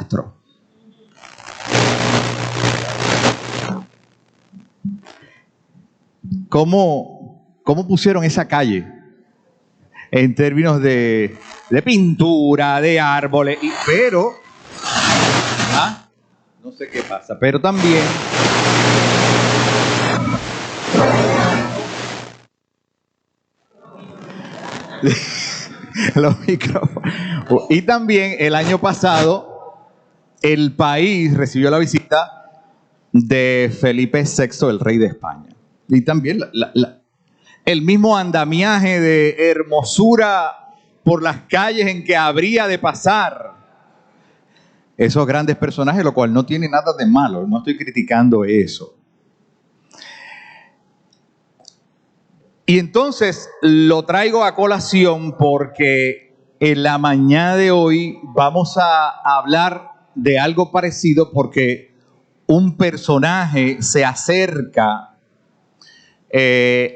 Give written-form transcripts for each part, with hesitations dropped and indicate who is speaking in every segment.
Speaker 1: rostro. ¿Cómo pusieron esa calle en términos de pintura, de árboles? Pero, no sé qué pasa, pero también los micrófonos. Y también el año pasado el país recibió la visita de Felipe VI, el rey de España. Y también el mismo andamiaje de hermosura por las calles en que habría de pasar esos grandes personajes, lo cual no tiene nada de malo, no estoy criticando eso. Y entonces lo traigo a colación porque en la mañana de hoy vamos a hablar de algo parecido, porque un personaje se acerca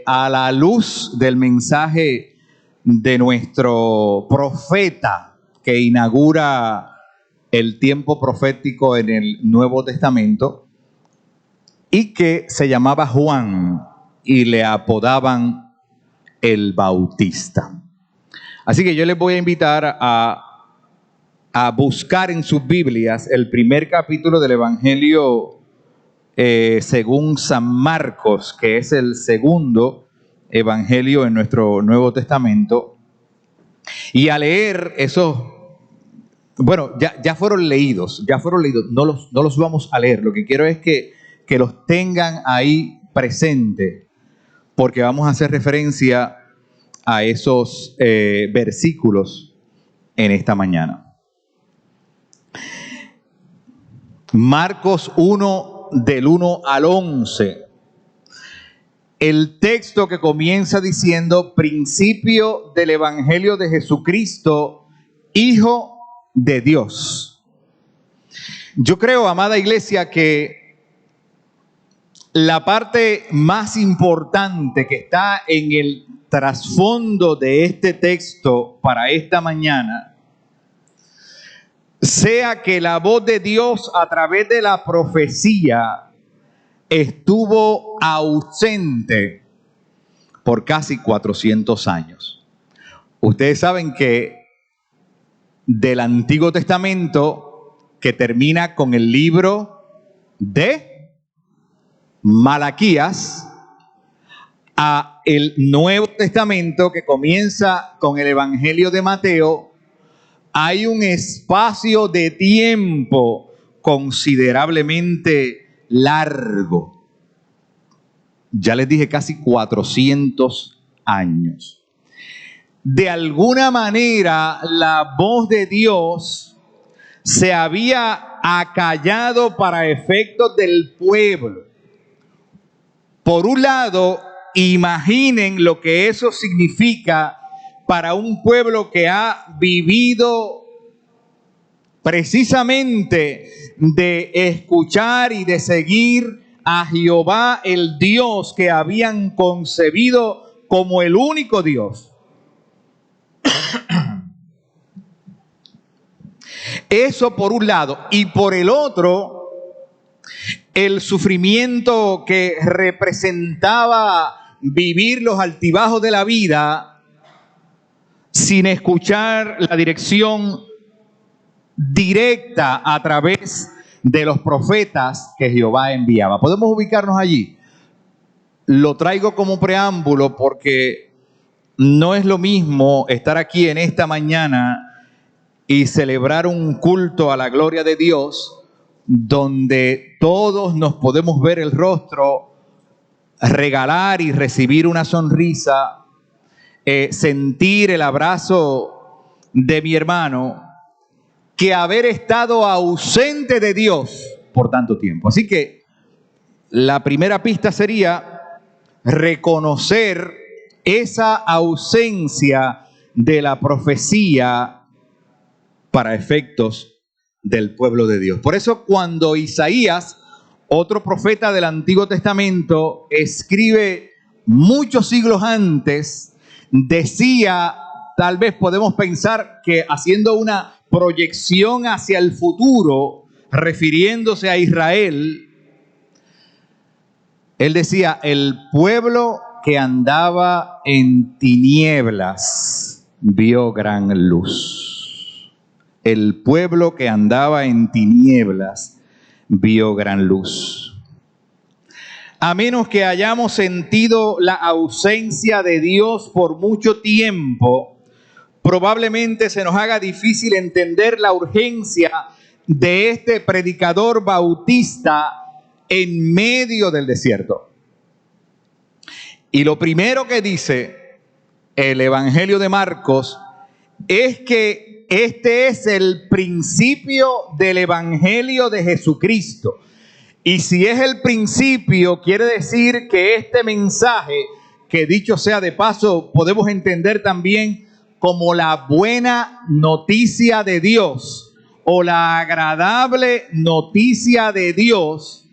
Speaker 1: a la luz del mensaje de nuestro profeta que inaugura el tiempo profético en el Nuevo Testamento, y que se llamaba Juan y le apodaban el Bautista. Así que yo les voy a invitar a buscar en sus Biblias el primer capítulo del Evangelio según San Marcos, que es el segundo evangelio en nuestro Nuevo Testamento, y a leer esos, bueno, ya fueron leídos, no los vamos a leer. Lo que quiero es que los tengan ahí presentes, porque vamos a hacer referencia a esos versículos en esta mañana. Marcos 1, del 1 al 11. El texto que comienza diciendo: principio del Evangelio de Jesucristo, Hijo de Dios. Yo creo, amada iglesia, que la parte más importante que está en el trasfondo de este texto para esta mañana sea que la voz de Dios a través de la profecía estuvo ausente por casi 400 años. Ustedes saben que del Antiguo Testamento, que termina con el libro de Malaquías, a el Nuevo Testamento, que comienza con el Evangelio de Mateo, hay un espacio de tiempo considerablemente largo. Ya les dije, casi 400 años. De alguna manera, la voz de Dios se había acallado para efectos del pueblo. Por un lado, imaginen lo que eso significa para un pueblo que ha vivido precisamente de escuchar y de seguir a Jehová, el Dios que habían concebido como el único Dios. Eso por un lado. Y por el otro, el sufrimiento que representaba vivir los altibajos de la vida sin escuchar la dirección directa a través de los profetas que Jehová enviaba. ¿Podemos ubicarnos allí? Lo traigo como preámbulo porque no es lo mismo estar aquí en esta mañana y celebrar un culto a la gloria de Dios donde todos nos podemos ver el rostro, regalar y recibir una sonrisa, sentir el abrazo de mi hermano, que haber estado ausente de Dios por tanto tiempo. Así que la primera pista sería reconocer esa ausencia de la profecía para efectos del pueblo de Dios. Por eso cuando Isaías, otro profeta del Antiguo Testamento, escribe muchos siglos antes, decía, tal vez podemos pensar que haciendo una proyección hacia el futuro, refiriéndose a Israel, él decía, el pueblo que andaba en tinieblas vio gran luz. El pueblo que andaba en tinieblas vio gran luz. A menos que hayamos sentido la ausencia de Dios por mucho tiempo, probablemente se nos haga difícil entender la urgencia de este predicador bautista en medio del desierto. Y lo primero que dice el Evangelio de Marcos es que este es el principio del Evangelio de Jesucristo. Y si es el principio, quiere decir que este mensaje, que dicho sea de paso, podemos entender también como la buena noticia de Dios o la agradable noticia de Dios,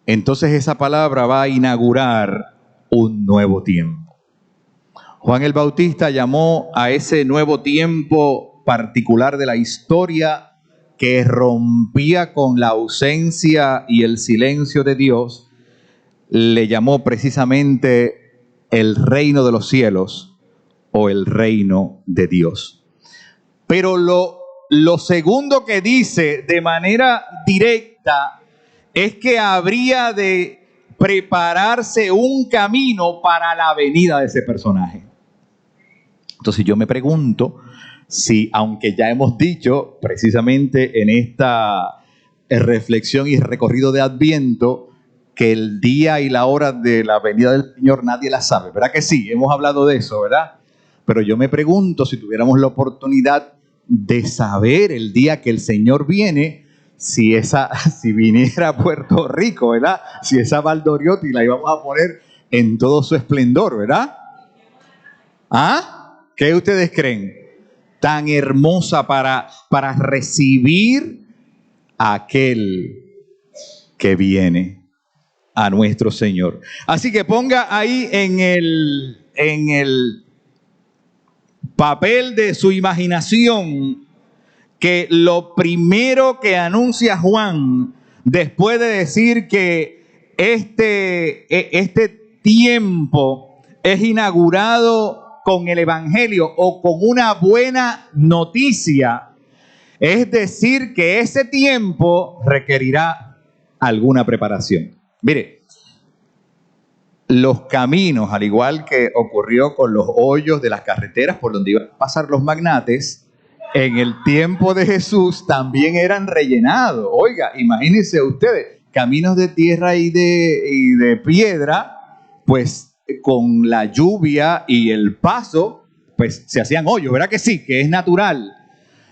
Speaker 1: entonces esa palabra va a inaugurar un nuevo tiempo. Juan el Bautista llamó a ese nuevo tiempo particular de la historia que rompía con la ausencia y el silencio de Dios, le llamó precisamente el reino de los cielos o el reino de Dios. Pero lo segundo que dice de manera directa es que habría de prepararse un camino para la venida de ese personaje. Entonces yo me pregunto si, aunque ya hemos dicho precisamente en esta reflexión y recorrido de Adviento, que el día y la hora de la venida del Señor nadie la sabe, ¿verdad que sí? Hemos hablado de eso, ¿verdad? Pero yo me pregunto si tuviéramos la oportunidad de saber el día que el Señor viene, si viniera a Puerto Rico, ¿verdad? Si esa Valdoriotti la íbamos a poner en todo su esplendor, ¿verdad? ¿Ah? ¿Qué ustedes creen? Tan hermosa para recibir a aquel que viene, a nuestro Señor. Así que ponga ahí en el papel de su imaginación que lo primero que anuncia Juan, después de decir que este tiempo es inaugurado con el Evangelio o con una buena noticia, es decir, que ese tiempo requerirá alguna preparación. Mire, los caminos, al igual que ocurrió con los hoyos de las carreteras por donde iban a pasar los magnates, en el tiempo de Jesús también eran rellenados. Oiga, imagínense ustedes, caminos de tierra y de piedra, pues con la lluvia y el paso, pues se hacían hoyos, ¿verdad que sí? Que es natural.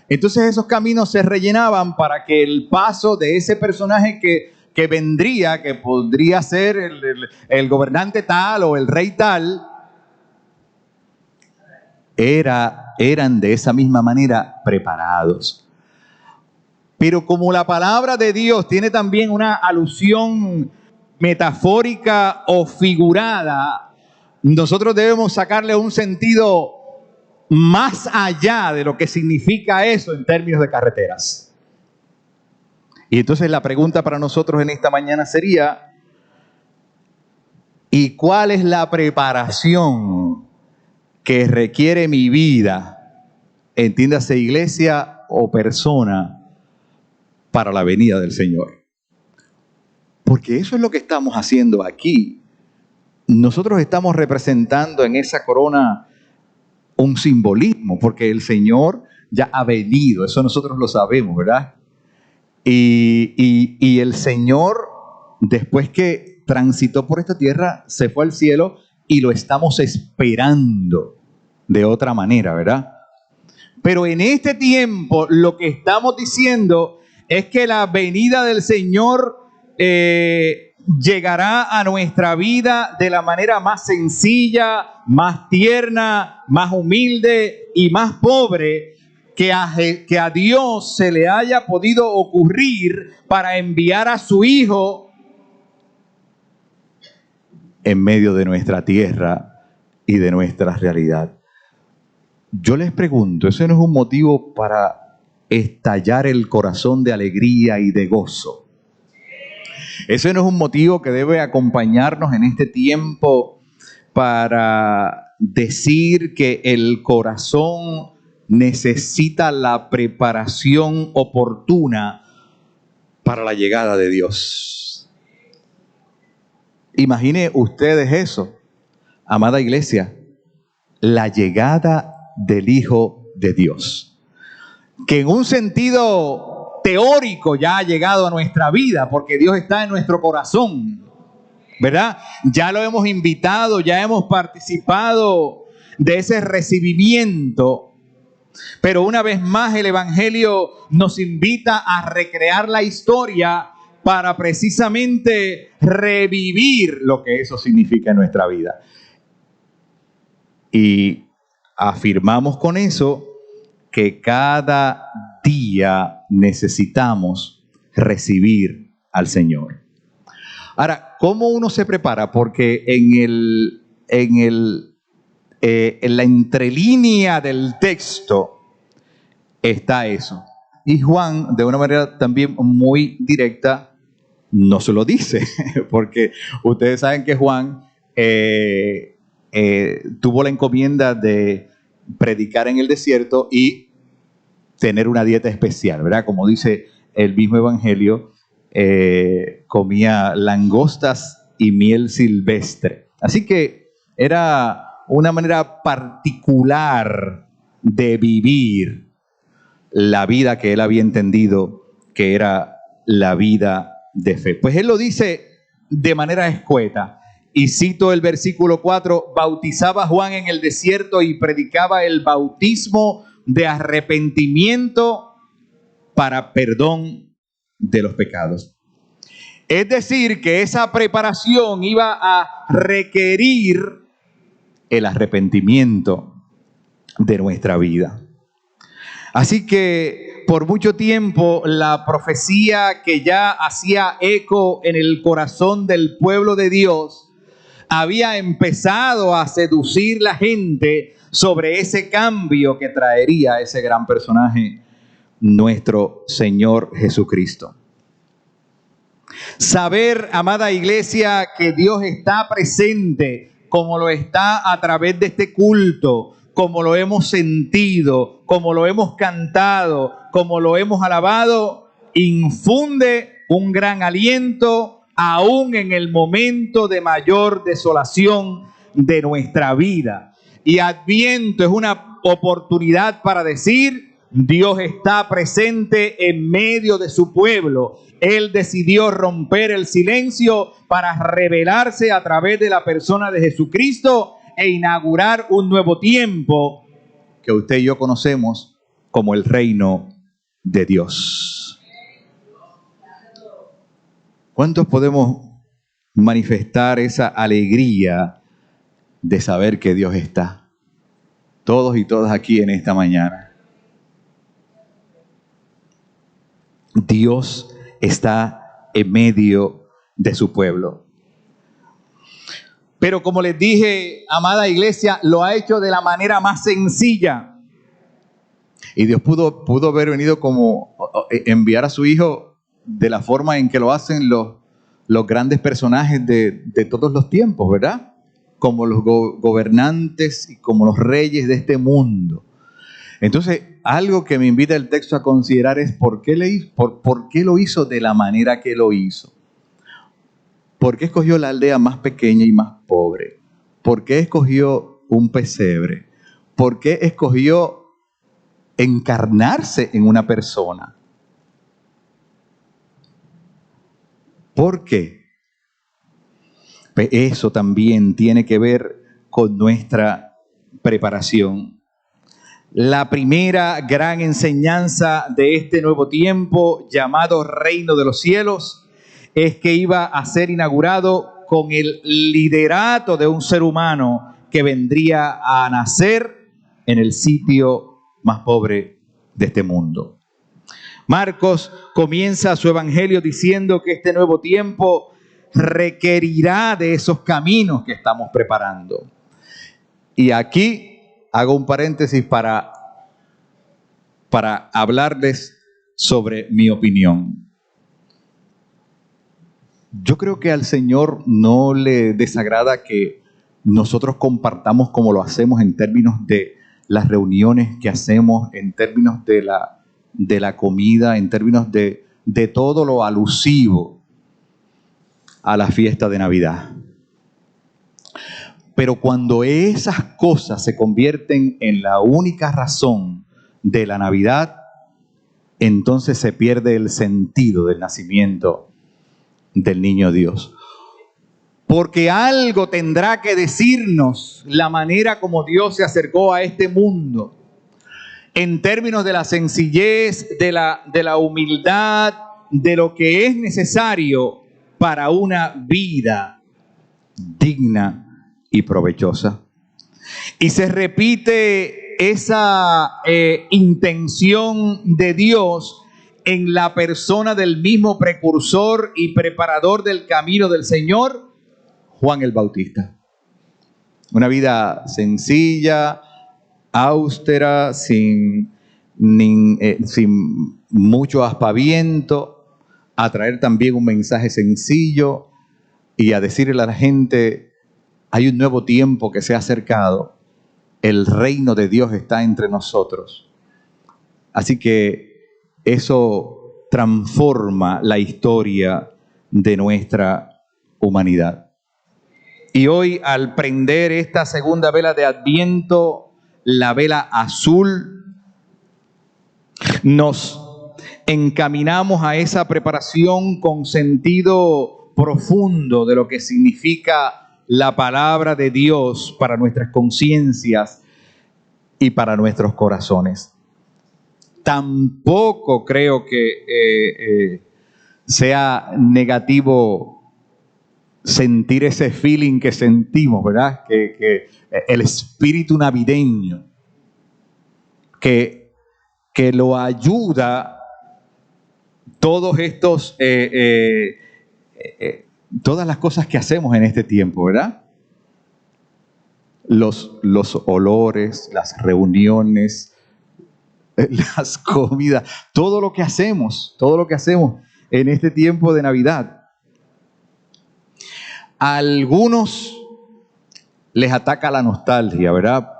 Speaker 1: Entonces esos caminos se rellenaban para que el paso de ese personaje que vendría, que podría ser el gobernante tal o el rey tal, eran de esa misma manera preparados. Pero como la palabra de Dios tiene también una alusión metafórica o figurada, nosotros debemos sacarle un sentido más allá de lo que significa eso en términos de carreteras. Y entonces la pregunta para nosotros en esta mañana sería, ¿y cuál es la preparación que requiere mi vida, entiéndase iglesia o persona, para la venida del Señor? Porque eso es lo que estamos haciendo aquí. Nosotros estamos representando en esa corona un simbolismo, porque el Señor ya ha venido, eso nosotros lo sabemos, ¿verdad? Y el Señor, después que transitó por esta tierra, se fue al cielo y lo estamos esperando de otra manera, ¿verdad? Pero en este tiempo lo que estamos diciendo es que la venida del Señor llegará a nuestra vida de la manera más sencilla, más tierna, más humilde y más pobre que a Dios se le haya podido ocurrir para enviar a su Hijo en medio de nuestra tierra y de nuestra realidad. Yo les pregunto, ¿eso no es un motivo para estallar el corazón de alegría y de gozo? ¿Ese no es un motivo que debe acompañarnos en este tiempo para decir que el corazón necesita la preparación oportuna para la llegada de Dios? Imagine ustedes eso, amada iglesia, la llegada del Hijo de Dios, que en un sentido teórico ya ha llegado a nuestra vida, porque Dios está en nuestro corazón, ¿verdad? Ya lo hemos invitado, ya hemos participado de ese recibimiento, pero una vez más el Evangelio nos invita a recrear la historia para precisamente revivir lo que eso significa en nuestra vida. Y afirmamos con eso que cada día necesitamos recibir al Señor. Ahora, ¿cómo uno se prepara? Porque en la entrelínea del texto está eso. Y Juan, de una manera también muy directa, no se lo dice, porque ustedes saben que Juan tuvo la encomienda de predicar en el desierto y tener una dieta especial, ¿verdad? Como dice el mismo Evangelio, comía langostas y miel silvestre. Así que era una manera particular de vivir la vida que él había entendido que era la vida de fe. Pues él lo dice de manera escueta. Y cito el versículo 4, bautizaba Juan en el desierto y predicaba el bautismo de arrepentimiento para perdón de los pecados. Es decir, que esa preparación iba a requerir el arrepentimiento de nuestra vida. Así que por mucho tiempo la profecía que ya hacía eco en el corazón del pueblo de Dios había empezado a seducir la gente sobre ese cambio que traería ese gran personaje, nuestro Señor Jesucristo. Saber, amada iglesia, que Dios está presente, como lo está a través de este culto, como lo hemos sentido, como lo hemos cantado, como lo hemos alabado, infunde un gran aliento aún en el momento de mayor desolación de nuestra vida. Y Adviento es una oportunidad para decir: Dios está presente en medio de su pueblo. Él decidió romper el silencio para revelarse a través de la persona de Jesucristo e inaugurar un nuevo tiempo que usted y yo conocemos como el reino de Dios. ¿Cuántos podemos manifestar esa alegría de saber que Dios está? Todos y todas aquí en esta mañana. Dios está en medio de su pueblo. Pero como les dije, amada iglesia, lo ha hecho de la manera más sencilla. Y Dios pudo haber venido como enviar a su Hijo de la forma en que lo hacen los grandes personajes de todos los tiempos, ¿verdad? Como los gobernantes y como los reyes de este mundo. Entonces, algo que me invita el texto a considerar es por qué lo hizo de la manera que lo hizo. ¿Por qué escogió la aldea más pequeña y más pobre? ¿Por qué escogió un pesebre? ¿Por qué escogió encarnarse en una persona? ¿Por qué? Eso también tiene que ver con nuestra preparación. La primera gran enseñanza de este nuevo tiempo, llamado Reino de los Cielos, es que iba a ser inaugurado con el liderato de un ser humano que vendría a nacer en el sitio más pobre de este mundo. Marcos comienza su evangelio diciendo que este nuevo tiempo requerirá de esos caminos que estamos preparando. Y aquí hago un paréntesis para hablarles sobre mi opinión. Yo creo que al Señor no le desagrada que nosotros compartamos como lo hacemos en términos de las reuniones que hacemos, en términos de la comida, en términos de todo lo alusivo a la fiesta de Navidad. Pero cuando esas cosas se convierten en la única razón de la Navidad, entonces se pierde el sentido del nacimiento del niño Dios. Porque algo tendrá que decirnos la manera como Dios se acercó a este mundo, en términos de la sencillez, de la humildad, de lo que es necesario para una vida digna y provechosa. Y se repite esa intención de Dios en la persona del mismo precursor y preparador del camino del Señor, Juan el Bautista. Una vida sencilla, austera, sin mucho aspaviento, a traer también un mensaje sencillo y a decirle a la gente: hay un nuevo tiempo que se ha acercado, el reino de Dios está entre nosotros. Así que eso transforma la historia de nuestra humanidad. Y hoy, al prender esta segunda vela de Adviento, la vela azul, nos encaminamos a esa preparación con sentido profundo de lo que significa la palabra de Dios para nuestras conciencias y para nuestros corazones. Tampoco creo que sea negativo sentir ese feeling que sentimos, ¿verdad? Que el espíritu navideño, que lo ayuda todos estos, todas las cosas que hacemos en este tiempo, ¿verdad? Los olores, las reuniones, las comidas, todo lo que hacemos en este tiempo de Navidad. A algunos les ataca la nostalgia, ¿verdad?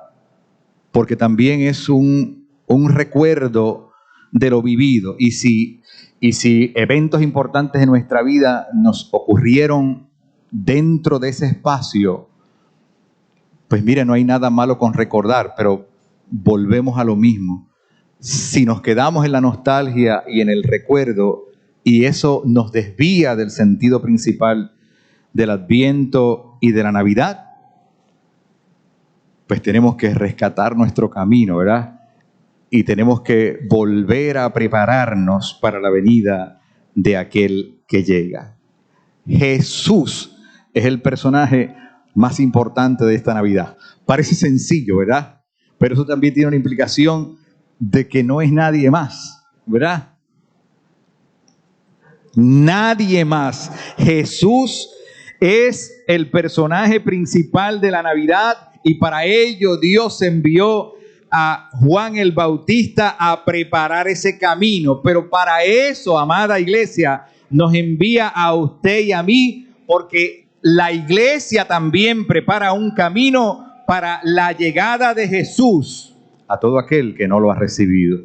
Speaker 1: Porque también es un recuerdo de lo vivido. Y si eventos importantes de nuestra vida nos ocurrieron dentro de ese espacio, pues mire, no hay nada malo con recordar, pero volvemos a lo mismo. Si nos quedamos en la nostalgia y en el recuerdo, y eso nos desvía del sentido principal del Adviento y de la Navidad, pues tenemos que rescatar nuestro camino, ¿verdad? Y tenemos que volver a prepararnos para la venida de aquel que llega. Jesús es el personaje más importante de esta Navidad. Parece sencillo, ¿verdad? Pero eso también tiene una implicación de que no es nadie más, ¿verdad? Nadie más. Jesús es el personaje principal de la Navidad y para ello Dios envió a Juan el Bautista a preparar ese camino. Pero para eso, amada iglesia, nos envía a usted y a mí, porque la iglesia también prepara un camino para la llegada de Jesús a todo aquel que no lo ha recibido.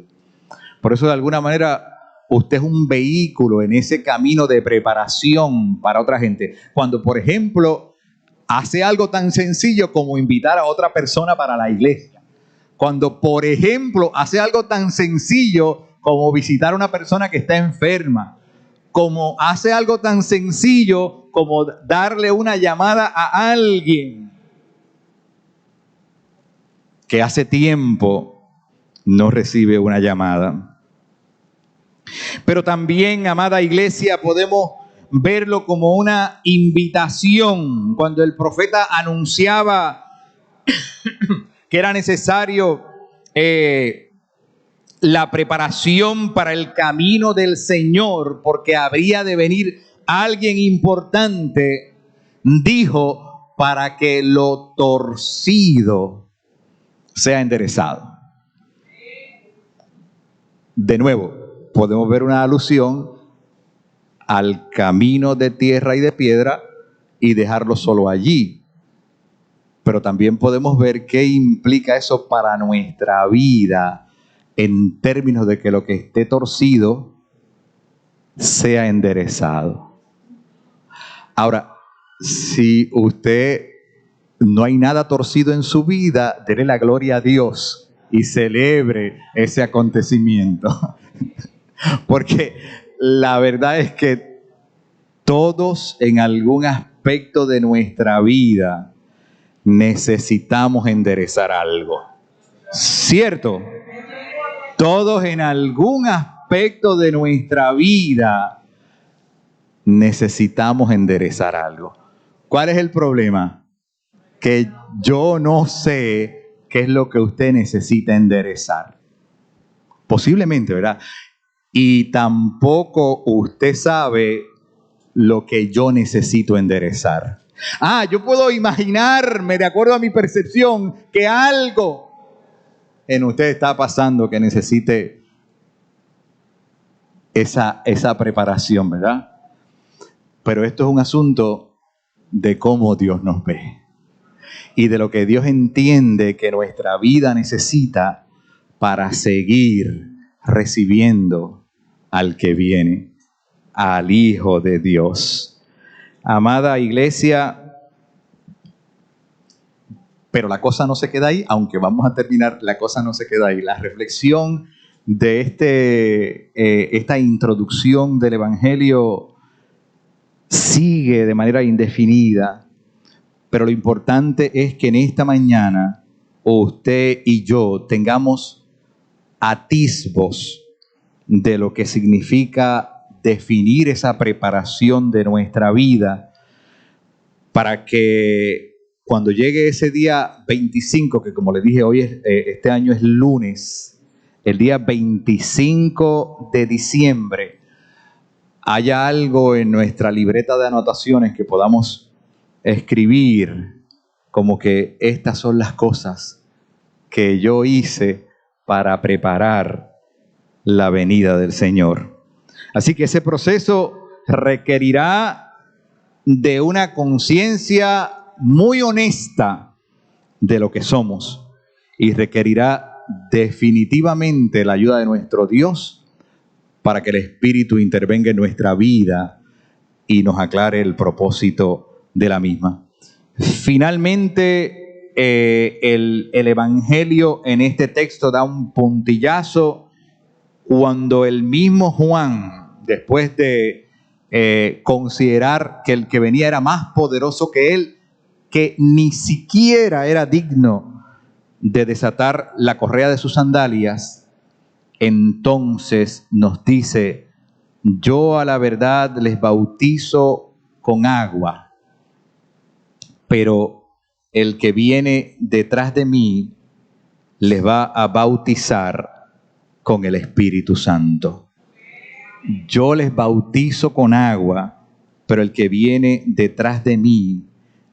Speaker 1: Por eso, de alguna manera, usted es un vehículo en ese camino de preparación para otra gente. Cuando, por ejemplo, hace algo tan sencillo como invitar a otra persona para la iglesia. Cuando, por ejemplo, hace algo tan sencillo como visitar a una persona que está enferma. Como hace algo tan sencillo como darle una llamada a alguien que hace tiempo no recibe una llamada. Pero también, amada iglesia, podemos verlo como una invitación. Cuando el profeta anunciaba que era necesario la preparación para el camino del Señor, porque habría de venir alguien importante, dijo: para que lo torcido sea enderezado. De nuevo, podemos ver una alusión al camino de tierra y de piedra y dejarlo solo allí. Pero también podemos ver qué implica eso para nuestra vida en términos de que lo que esté torcido sea enderezado. Ahora, si usted no hay nada torcido en su vida, dele la gloria a Dios y celebre ese acontecimiento. Porque la verdad es que todos en algún aspecto de nuestra vida necesitamos enderezar algo. ¿Cierto? Todos en algún aspecto de nuestra vida necesitamos enderezar algo. ¿Cuál es el problema? Que yo no sé qué es lo que usted necesita enderezar. Posiblemente, ¿verdad? Y tampoco usted sabe lo que yo necesito enderezar. Yo puedo imaginarme, de acuerdo a mi percepción, que algo en usted está pasando que necesite esa preparación, ¿verdad? Pero esto es un asunto de cómo Dios nos ve y de lo que Dios entiende que nuestra vida necesita para seguir recibiendo al que viene, al Hijo de Dios. Amada iglesia, pero la cosa no se queda ahí, aunque vamos a terminar, la cosa no se queda ahí. La reflexión de esta introducción del Evangelio sigue de manera indefinida, pero lo importante es que en esta mañana usted y yo tengamos atisbos de lo que significa definir esa preparación de nuestra vida para que cuando llegue ese día 25, que como le dije hoy este año es lunes, el día 25 de diciembre, haya algo en nuestra libreta de anotaciones que podamos escribir como que estas son las cosas que yo hice para preparar la venida del Señor. Así que ese proceso requerirá de una conciencia muy honesta de lo que somos y requerirá definitivamente la ayuda de nuestro Dios para que el Espíritu intervenga en nuestra vida y nos aclare el propósito de la misma. Finalmente, el Evangelio en este texto da un puntillazo cuando el mismo Juan, después de considerar que el que venía era más poderoso que él, que ni siquiera era digno de desatar la correa de sus sandalias, entonces nos dice: yo a la verdad les bautizo con agua, pero el que viene detrás de mí les va a bautizar con el Espíritu Santo. Yo les bautizo con agua, pero el que viene detrás de mí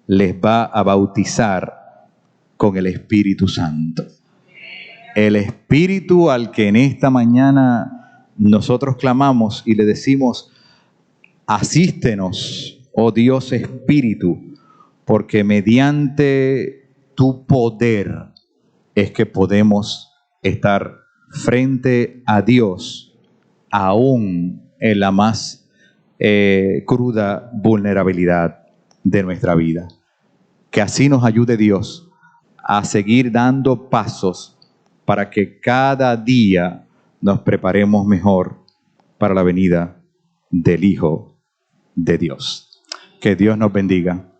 Speaker 1: les va a bautizar con el Espíritu Santo. El Espíritu al que en esta mañana nosotros clamamos y le decimos: asístenos, oh Dios Espíritu, porque mediante tu poder es que podemos estar frente a Dios, aún en la más cruda vulnerabilidad de nuestra vida. Que así nos ayude Dios a seguir dando pasos para que cada día nos preparemos mejor para la venida del Hijo de Dios. Que Dios nos bendiga.